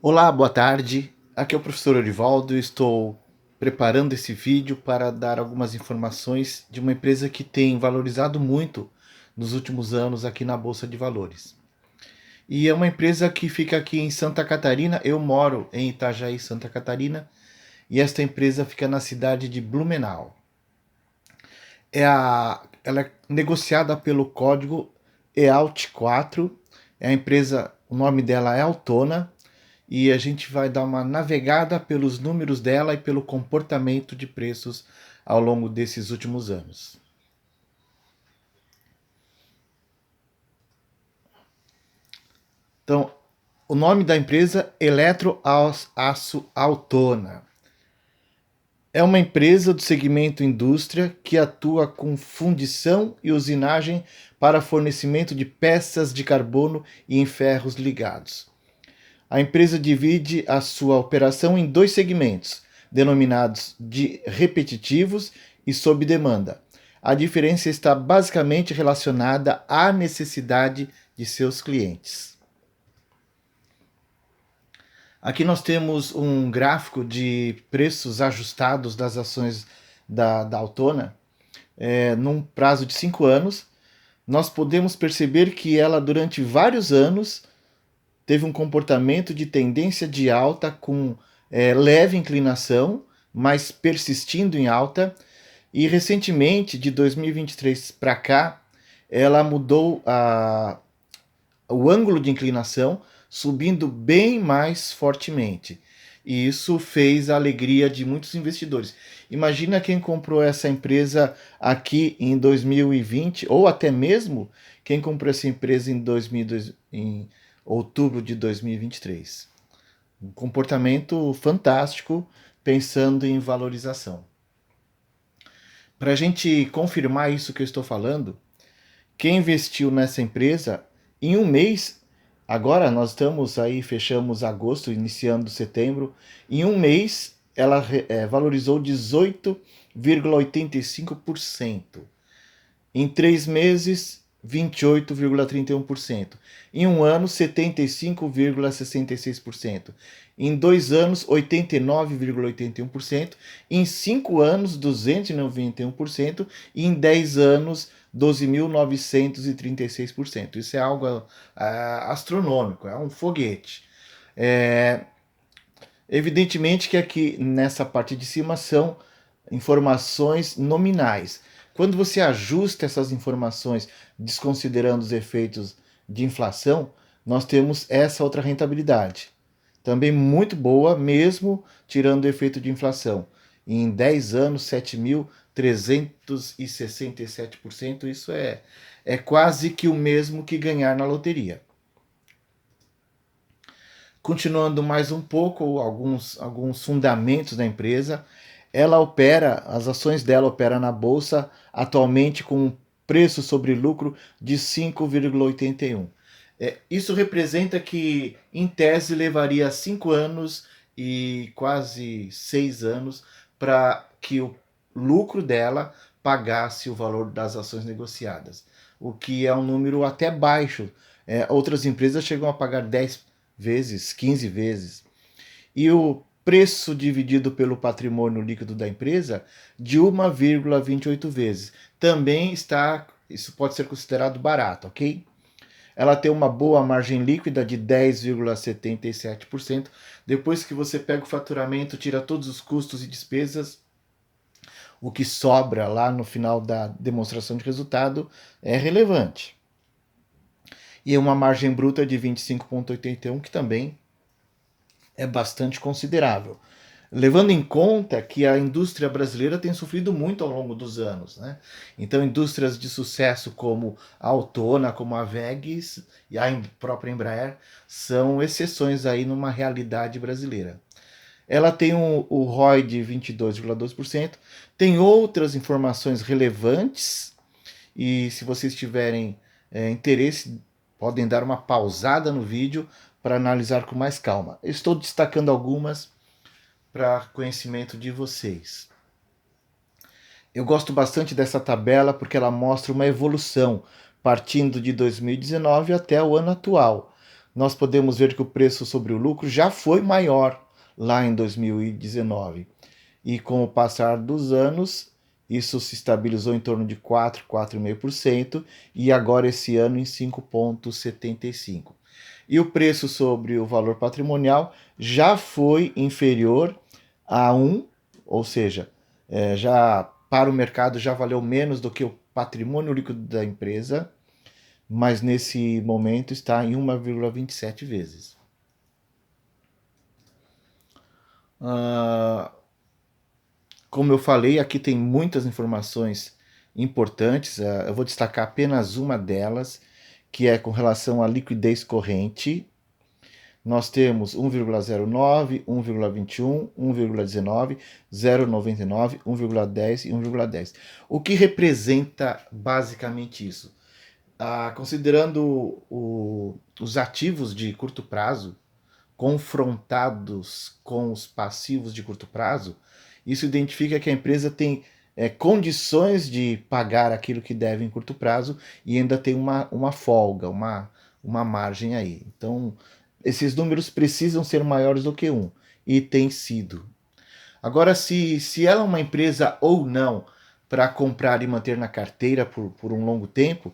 Olá, boa tarde. Aqui é o professor Orivaldo. Estou preparando esse vídeo para dar algumas informações de uma empresa que tem valorizado muito nos últimos anos aqui na Bolsa de Valores. E é uma empresa que fica aqui em Santa Catarina. Eu moro em Itajaí, Santa Catarina, e esta empresa fica na cidade de Blumenau. Ela é negociada pelo código EALT4. É a empresa, o nome dela é Altona, e a gente vai dar uma navegada pelos números dela e pelo comportamento de preços ao longo desses últimos anos. Então, o nome da empresa Eletroaço Altona. É uma empresa do segmento indústria que atua com fundição e usinagem para fornecimento de peças de carbono e em ferros ligados. A empresa divide a sua operação em dois segmentos, denominados de repetitivos e sob demanda. A diferença está basicamente relacionada à necessidade de seus clientes. Aqui nós temos um gráfico de preços ajustados das ações da Altona, num prazo de 5 anos. Nós podemos perceber que ela, durante vários anos, teve um comportamento de tendência de alta com leve inclinação, mas persistindo em alta. E recentemente, de 2023 para cá, ela mudou o ângulo de inclinação, subindo bem mais fortemente. E isso fez a alegria de muitos investidores. Imagina quem comprou essa empresa aqui em 2020, ou até mesmo quem comprou essa empresa em outubro de 2023. Um comportamento fantástico, pensando em valorização. Para a gente confirmar isso que eu estou falando, quem investiu nessa empresa, em um mês, agora nós estamos aí, fechamos agosto, iniciando setembro, em um mês ela valorizou 18,85%. Em 3 meses, 28,31%. Em um ano, 75,66%. Em 2 anos, 89,81%. Em 5 anos, 291%. E em 10 anos, 12.936%. Isso é algo astronômico, é um foguete. Evidentemente que aqui nessa parte de cima são informações nominais. Quando você ajusta essas informações desconsiderando os efeitos de inflação, nós temos essa outra rentabilidade. Também muito boa, mesmo tirando o efeito de inflação. Em 10 anos, 7.367%. Isso é quase que o mesmo que ganhar na loteria. Continuando mais um pouco, alguns fundamentos da empresa. Ela opera, as ações dela operam na bolsa atualmente com um preço sobre lucro de 5,81. Isso representa que, em tese, levaria 5 anos e quase 6 anos para que o lucro dela pagasse o valor das ações negociadas, o que é um número até baixo. Outras empresas chegam a pagar 10 vezes, 15 vezes. E o preço dividido pelo patrimônio líquido da empresa de 1,28 vezes. Também isso pode ser considerado barato, ok? Ela tem uma boa margem líquida de 10,77%. Depois que você pega o faturamento, tira todos os custos e despesas, o que sobra lá no final da demonstração de resultado é relevante. E uma margem bruta de 25,81%, que também é bastante considerável. Levando em conta que a indústria brasileira tem sofrido muito ao longo dos anos, né? Então, indústrias de sucesso como a Altona, como a WEG e a própria Embraer são exceções aí numa realidade brasileira. Ela tem o ROI de 22,2%, tem outras informações relevantes e se vocês tiverem interesse, podem dar uma pausada no vídeo para analisar com mais calma. Eu estou destacando algumas para conhecimento de vocês. Eu gosto bastante dessa tabela porque ela mostra uma evolução partindo de 2019 até o ano atual. nós podemos ver que o preço sobre o lucro já foi maior lá em 2019. E com o passar dos anos, isso se estabilizou em torno de 4, 4,5% e agora esse ano em 5,75%. E o preço sobre o valor patrimonial já foi inferior a 1, ou seja, já para o mercado já valeu menos do que o patrimônio líquido da empresa, mas nesse momento está em 1,27 vezes. Como eu falei, aqui tem muitas informações importantes. Eu vou destacar apenas uma delas, que é com relação à liquidez corrente. Nós temos 1,09, 1,21, 1,19, 0,99, 1,10 e 1,10. O que representa basicamente isso? Considerando os ativos de curto prazo confrontados com os passivos de curto prazo, isso identifica que a empresa tem condições de pagar aquilo que deve em curto prazo e ainda tem uma folga, uma margem aí. Então, esses números precisam ser maiores do que 1, e tem sido. Agora, se ela é uma empresa ou não para comprar e manter na carteira por um longo tempo,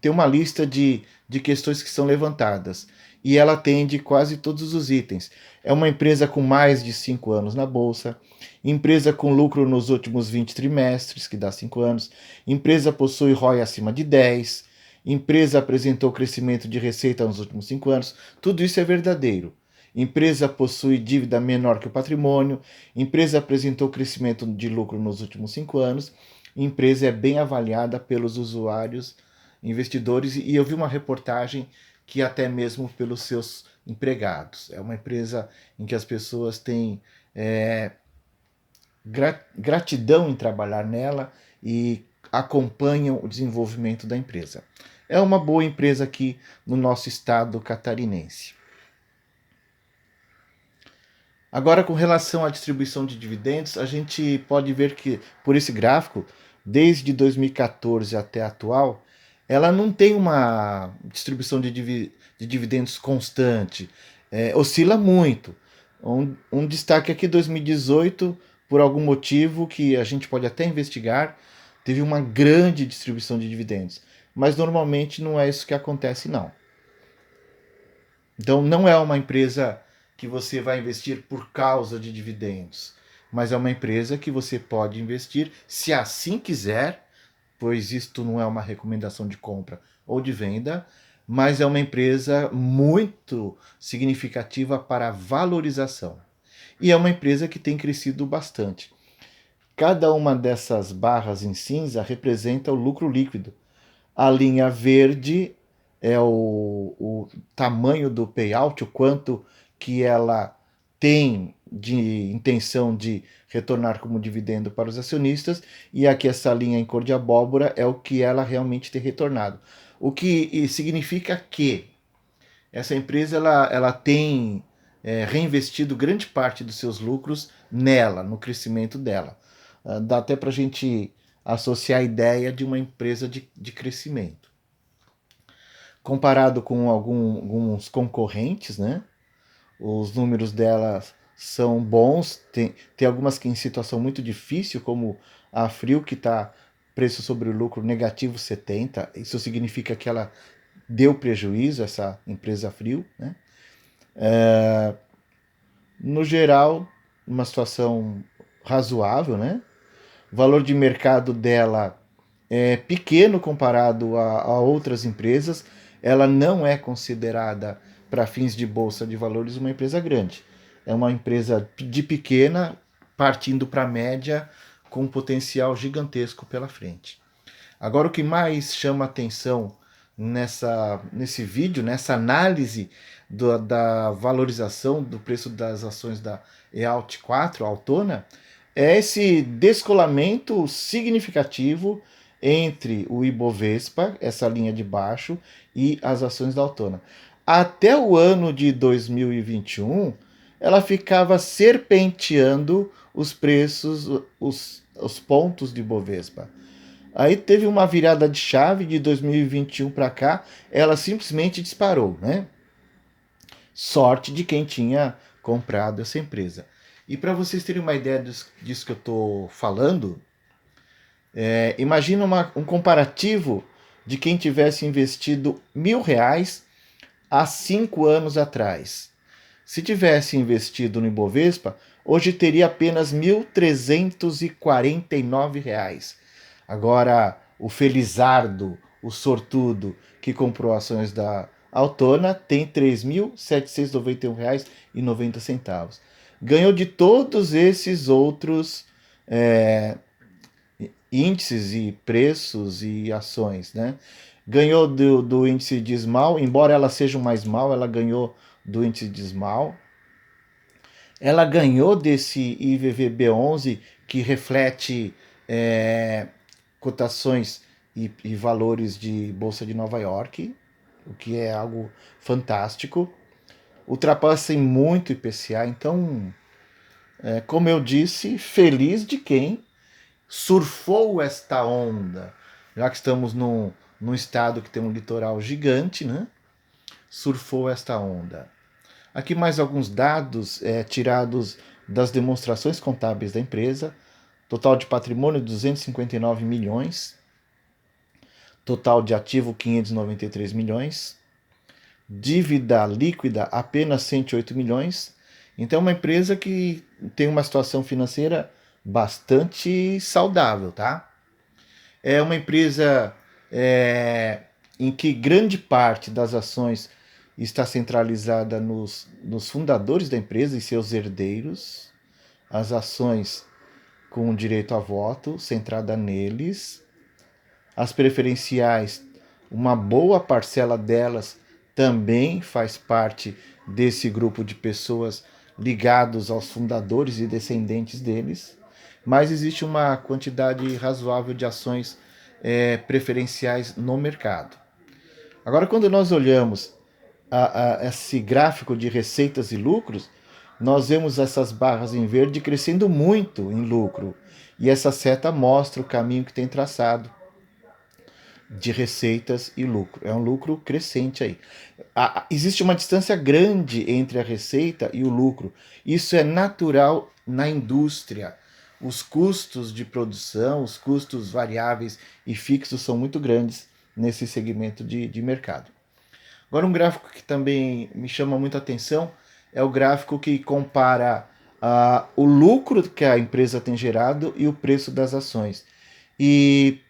tem uma lista de questões que são levantadas. E ela atende quase todos os itens. É uma empresa com mais de 5 anos na bolsa, empresa com lucro nos últimos 20 trimestres, que dá 5 anos, empresa possui ROI acima de 10, empresa apresentou crescimento de receita nos últimos 5 anos. Tudo isso é verdadeiro. Empresa possui dívida menor que o patrimônio, empresa apresentou crescimento de lucro nos últimos 5 anos, empresa é bem avaliada pelos usuários, investidores, e eu vi uma reportagem que até mesmo pelos seus empregados. É uma empresa em que as pessoas têm gratidão em trabalhar nela e acompanham o desenvolvimento da empresa. É uma boa empresa aqui no nosso estado catarinense. Agora, com relação à distribuição de dividendos, a gente pode ver que, por esse gráfico, desde 2014 até a atual, ela não tem uma distribuição de dividendos constante, oscila muito. Um destaque aqui, 2018, por algum motivo que a gente pode até investigar, teve uma grande distribuição de dividendos, mas normalmente não é isso que acontece, não. Então, não é uma empresa que você vai investir por causa de dividendos, mas é uma empresa que você pode investir se assim quiser, pois isto não é uma recomendação de compra ou de venda, mas é uma empresa muito significativa para a valorização. E é uma empresa que tem crescido bastante. Cada uma dessas barras em cinza representa o lucro líquido. A linha verde é o tamanho do payout, o quanto que ela tem de intenção de retornar como dividendo para os acionistas, e aqui essa linha em cor de abóbora é o que ela realmente tem retornado. O que significa que essa empresa ela tem reinvestido grande parte dos seus lucros nela, no crescimento dela. Dá até para a gente associar a ideia de uma empresa de crescimento. Comparado com alguns concorrentes, né? Os números dela são bons, tem algumas que em situação muito difícil, como a Frio, que está preço sobre o lucro negativo 70, isso significa que ela deu prejuízo, essa empresa Frio, né? No geral, uma situação razoável, né? O valor de mercado dela é pequeno comparado a outras empresas, ela não é considerada para fins de bolsa de valores uma empresa grande. É uma empresa de pequena, partindo para média, com um potencial gigantesco pela frente. Agora, o que mais chama atenção nesse vídeo, nessa análise da valorização do preço das ações da EALT 4, a Altona, é esse descolamento significativo entre o Ibovespa, essa linha de baixo, e as ações da Altona. Até o ano de 2021, ela ficava serpenteando os preços, os pontos de Ibovespa. Aí teve uma virada de chave de 2021 para cá, ela simplesmente disparou, né? Sorte de quem tinha comprado essa empresa. E para vocês terem uma ideia disso que eu estou falando, imagina um comparativo de quem tivesse investido R$ 1.000 há 5 anos atrás. Se tivesse investido no Ibovespa, hoje teria apenas R$ 1.349. Agora, o felizardo, o sortudo que comprou ações da Autona tem R$ 3.791,90. Ganhou de todos esses outros é, índices e preços e ações, né? Ganhou do índice de Small, embora ela seja o mais mal, ela ganhou do índice de Small. Ela ganhou desse IVVB11, que reflete cotações e valores de Bolsa de Nova York, o que é algo fantástico. Ultrapassa em muito o IPCA, então, como eu disse, feliz de quem surfou esta onda, já que estamos num estado que tem um litoral gigante, né? Surfou esta onda. Aqui mais alguns dados tirados das demonstrações contábeis da empresa. Total de patrimônio 259 milhões. Total de ativo 593 milhões. Dívida líquida apenas 108 milhões. Então é uma empresa que tem uma situação financeira bastante saudável, tá? É uma empresa em que grande parte das ações está centralizada nos fundadores da empresa e seus herdeiros, as ações com direito a voto centrada neles, as preferenciais, uma boa parcela delas também faz parte desse grupo de pessoas ligados aos fundadores e descendentes deles, mas existe uma quantidade razoável de ações preferenciais no mercado. Agora, quando nós olhamos esse gráfico de receitas e lucros, nós vemos essas barras em verde crescendo muito em lucro. E essa seta mostra o caminho que tem traçado de receitas e lucro. É um lucro crescente aí. Existe uma distância grande entre a receita e o lucro. Isso é natural na indústria. Os custos de produção, os custos variáveis e fixos são muito grandes nesse segmento de mercado. Agora, um gráfico que também me chama muita atenção é o gráfico que compara o lucro que a empresa tem gerado e o preço das ações. E,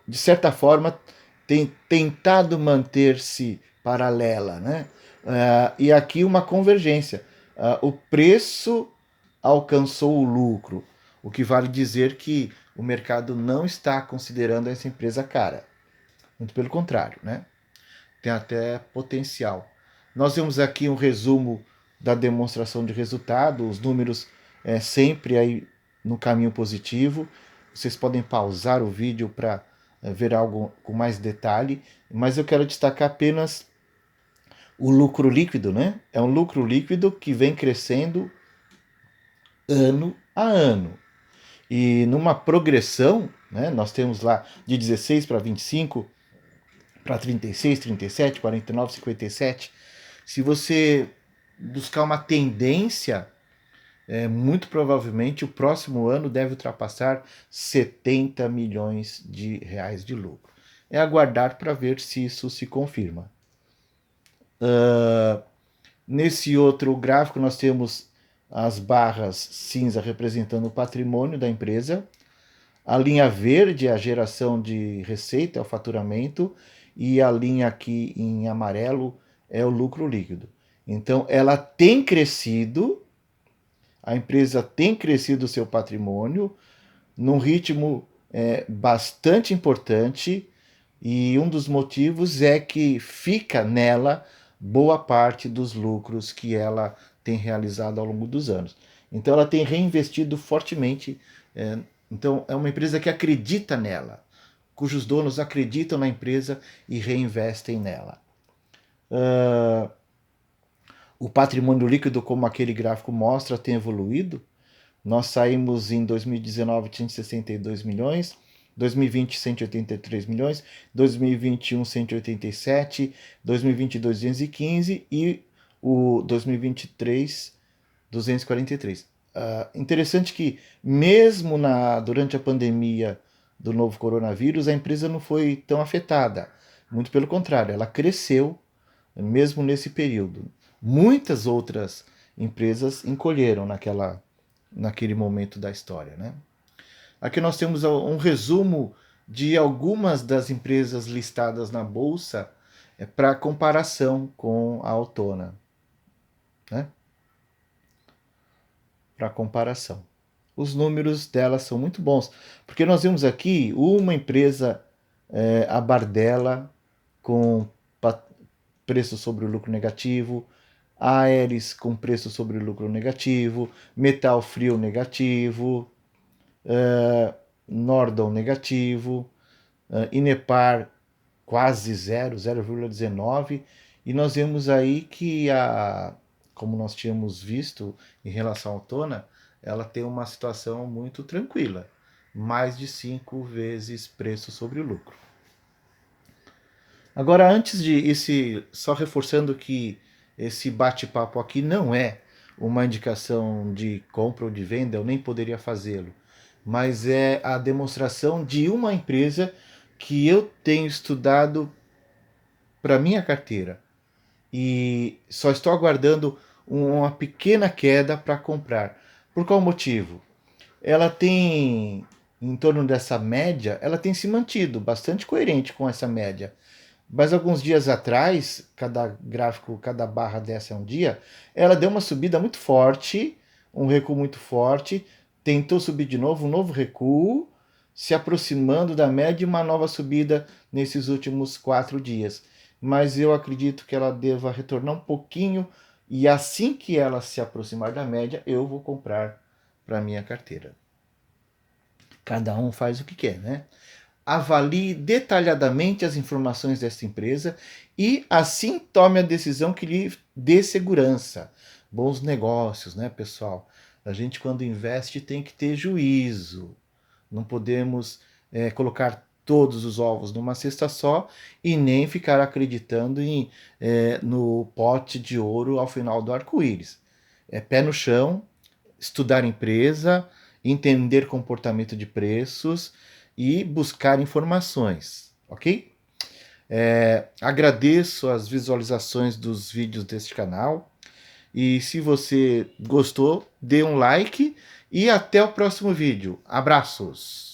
de certa forma, tem tentado manter-se paralela, né? E aqui uma convergência. O preço alcançou o lucro, o que vale dizer que o mercado não está considerando essa empresa cara. Muito pelo contrário, né? Tem até potencial. Nós vemos aqui um resumo da demonstração de resultado, os números sempre aí no caminho positivo. Vocês podem pausar o vídeo para ver algo com mais detalhe, mas eu quero destacar apenas o lucro líquido, né? É um lucro líquido que vem crescendo ano a ano. E numa progressão, né, nós temos lá de 16 para 25, para 36, 37, 49, 57. Se você buscar uma tendência, muito provavelmente o próximo ano deve ultrapassar 70 milhões de reais de lucro. É aguardar para ver se isso se confirma. Nesse outro gráfico nós temos as barras cinza representando o patrimônio da empresa, a linha verde é a geração de receita, é o faturamento, e a linha aqui em amarelo é o lucro líquido. Então, ela tem crescido, a empresa tem crescido o seu patrimônio num ritmo bastante importante, e um dos motivos é que fica nela boa parte dos lucros que ela tem realizado ao longo dos anos. Então, ela tem reinvestido fortemente. Então, é uma empresa que acredita nela, cujos donos acreditam na empresa e reinvestem nela. O patrimônio líquido, como aquele gráfico mostra, tem evoluído. Nós saímos em 2019 de 162 milhões, 2020, 183 milhões, 2021, 187, 2022, 215 e o 2023, 243. Interessante que, mesmo durante a pandemia do novo coronavírus, a empresa não foi tão afetada. Muito pelo contrário, ela cresceu mesmo nesse período. Muitas outras empresas encolheram naquele momento da história, né? Aqui nós temos um resumo de algumas das empresas listadas na bolsa para comparação com a Autona, né? Para comparação. Os números delas são muito bons, porque nós vemos aqui uma empresa, a Bardella, com preço sobre o lucro negativo, a Aeres com preço sobre o lucro negativo, Metal Frio negativo, Nordon negativo, Inepar quase zero, 0,19, e nós vemos aí que, como nós tínhamos visto em relação à Tona, ela tem uma situação muito tranquila, mais de 5 vezes preço sobre o lucro. Agora, antes de só reforçando que esse bate-papo aqui não é uma indicação de compra ou de venda, eu nem poderia fazê-lo, mas é a demonstração de uma empresa que eu tenho estudado para minha carteira e só estou aguardando uma pequena queda para comprar. Por qual motivo? Ela tem, em torno dessa média, ela tem se mantido bastante coerente com essa média. Mas alguns dias atrás, cada gráfico, cada barra dessa é um dia, ela deu uma subida muito forte, um recuo muito forte, tentou subir de novo, um novo recuo, se aproximando da média e uma nova subida nesses últimos 4 dias. Mas eu acredito que ela deva retornar um pouquinho e assim que ela se aproximar da média, eu vou comprar para minha carteira. Cada um faz o que quer, né? Avalie detalhadamente as informações dessa empresa e assim tome a decisão que lhe dê segurança. Bons negócios, né, pessoal? A gente, quando investe, tem que ter juízo. Não podemos colocar todos os ovos numa cesta só e nem ficar acreditando no pote de ouro ao final do arco-íris. É pé no chão, estudar empresa, entender comportamento de preços e buscar informações, ok? Agradeço as visualizações dos vídeos deste canal e se você gostou, dê um like e até o próximo vídeo. Abraços!